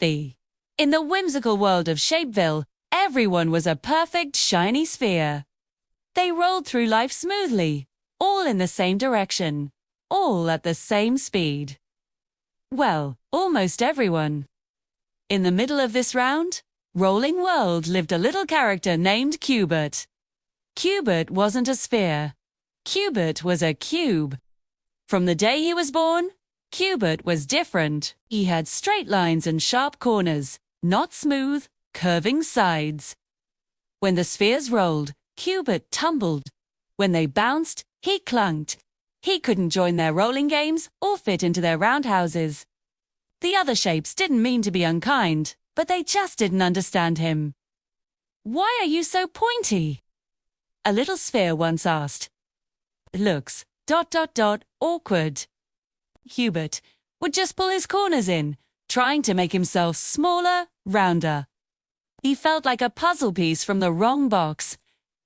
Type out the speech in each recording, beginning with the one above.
In the whimsical world of Shapeville, everyone was a perfect shiny sphere. They rolled through life smoothly, all in the same direction, all at the same speed. Well, almost everyone. In the middle of this round, rolling world lived a little character named Cubert. Cubert wasn't a sphere. Cubert was a cube. From the day he was born, Cubert was different. He had straight lines and sharp corners, not smooth, curving sides. When the spheres rolled, Cubert tumbled. When they bounced, he clunked. He couldn't join their rolling games or fit into their roundhouses. The other shapes didn't mean to be unkind, but they just didn't understand him. "Why are you so pointy?" a little sphere once asked. "Looks ... awkward." Cubert would just pull his corners in, trying to make himself smaller, rounder. He felt like a puzzle piece from the wrong box.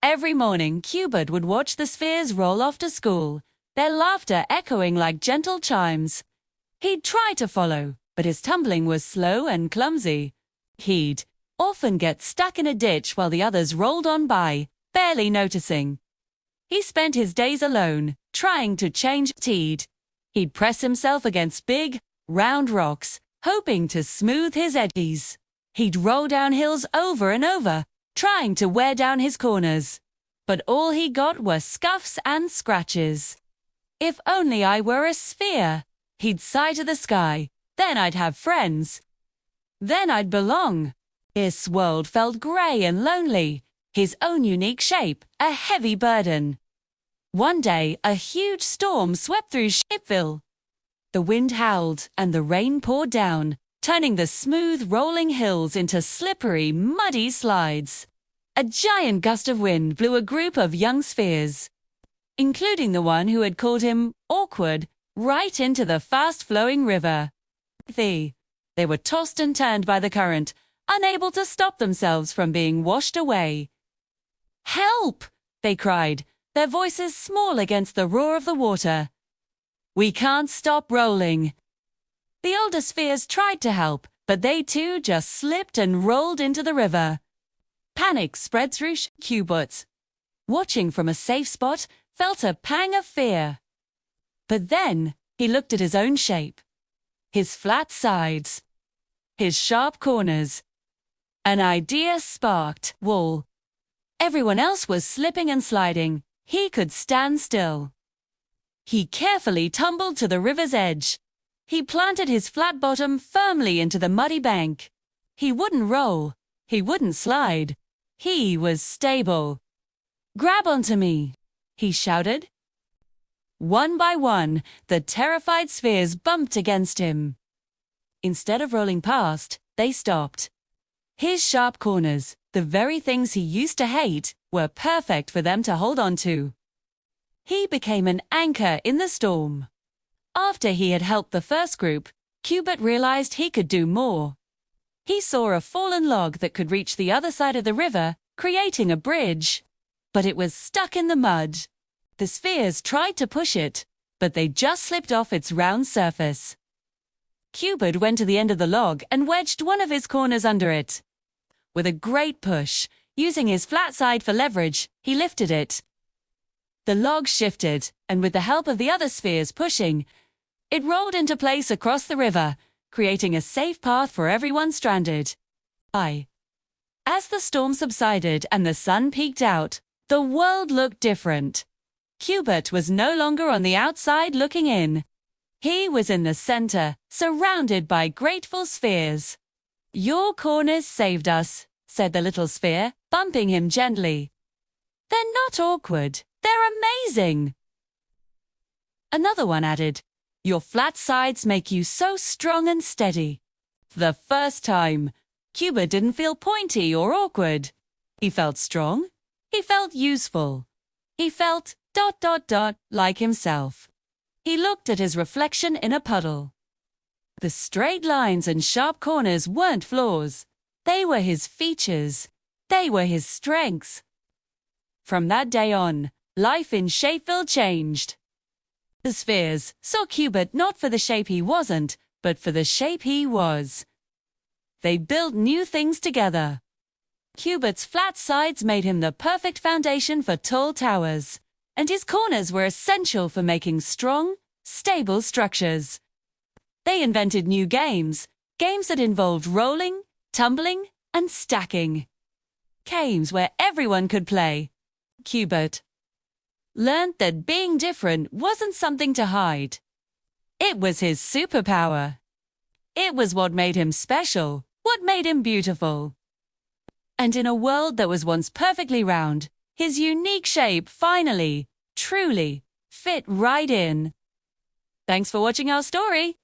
Every morning, Cubert would watch the spheres roll off to school, their laughter echoing like gentle chimes. He'd try to follow, but his tumbling was slow and clumsy. He'd often get stuck in a ditch while the others rolled on by, barely noticing. He spent his days alone, trying to change speed. He'd press himself against big, round rocks, hoping to smooth his edges. He'd roll down hills over and over, trying to wear down his corners. But all he got were scuffs and scratches. "If only I were a sphere," he'd sigh to the sky. "Then I'd have friends. Then I'd belong." His world felt grey and lonely, his own unique shape, a heavy burden. One day, a huge storm swept through Shapeville. The wind howled and the rain poured down, turning the smooth, rolling hills into slippery, muddy slides. A giant gust of wind blew a group of young spheres, including the one who had called him awkward, right into the fast-flowing river. They were tossed and turned by the current, unable to stop themselves from being washed away. "Help!" they cried, their voices small against the roar of the water. "We can't stop rolling." The older spheres tried to help, but they too just slipped and rolled into the river. Panic spread through Cubert. Watching from a safe spot, felt a pang of fear. But then he looked at his own shape, his flat sides, his sharp corners. An idea sparked. Wall. Everyone else was slipping and sliding. He could stand still. He carefully tumbled to the river's edge. He planted his flat bottom firmly into the muddy bank. He wouldn't roll. He wouldn't slide. He was stable. "Grab onto me," he shouted. One by one, the terrified spheres bumped against him. Instead of rolling past, they stopped. His sharp corners, the very things he used to hate, were perfect for them to hold on to. He became an anchor in the storm. After he had helped the first group, Cubert realized he could do more. He saw a fallen log that could reach the other side of the river, creating a bridge. But it was stuck in the mud. The spheres tried to push it, but they just slipped off its round surface. Cubert went to the end of the log and wedged one of his corners under it. With a great push, using his flat side for leverage, he lifted it. The log shifted, and with the help of the other spheres pushing, it rolled into place across the river, creating a safe path for everyone stranded. As the storm subsided and the sun peeked out, the world looked different. Cubert was no longer on the outside looking in. He was in the center, surrounded by grateful spheres. "Your corners saved us," said the little sphere, bumping him gently. "They're not awkward. They're amazing." Another one added, "Your flat sides make you so strong and steady." For the first time, Cubert didn't feel pointy or awkward. He felt strong. He felt useful. He felt ... like himself. He looked at his reflection in a puddle. The straight lines and sharp corners weren't flaws. They were his features. They were his strengths. From that day on, life in Shapeville changed. The spheres saw Cubert not for the shape he wasn't, but for the shape he was. they built new things together. Cubert's flat sides made him the perfect foundation for tall towers, and his corners were essential for making strong, stable structures. They invented new games that involved rolling, tumbling, and stacking. Games where everyone could play. Cubert learned that being different wasn't something to hide. It was his superpower. It was what made him special, what made him beautiful. And in a world that was once perfectly round, his unique shape finally, truly, fit right in. Thanks for watching our story.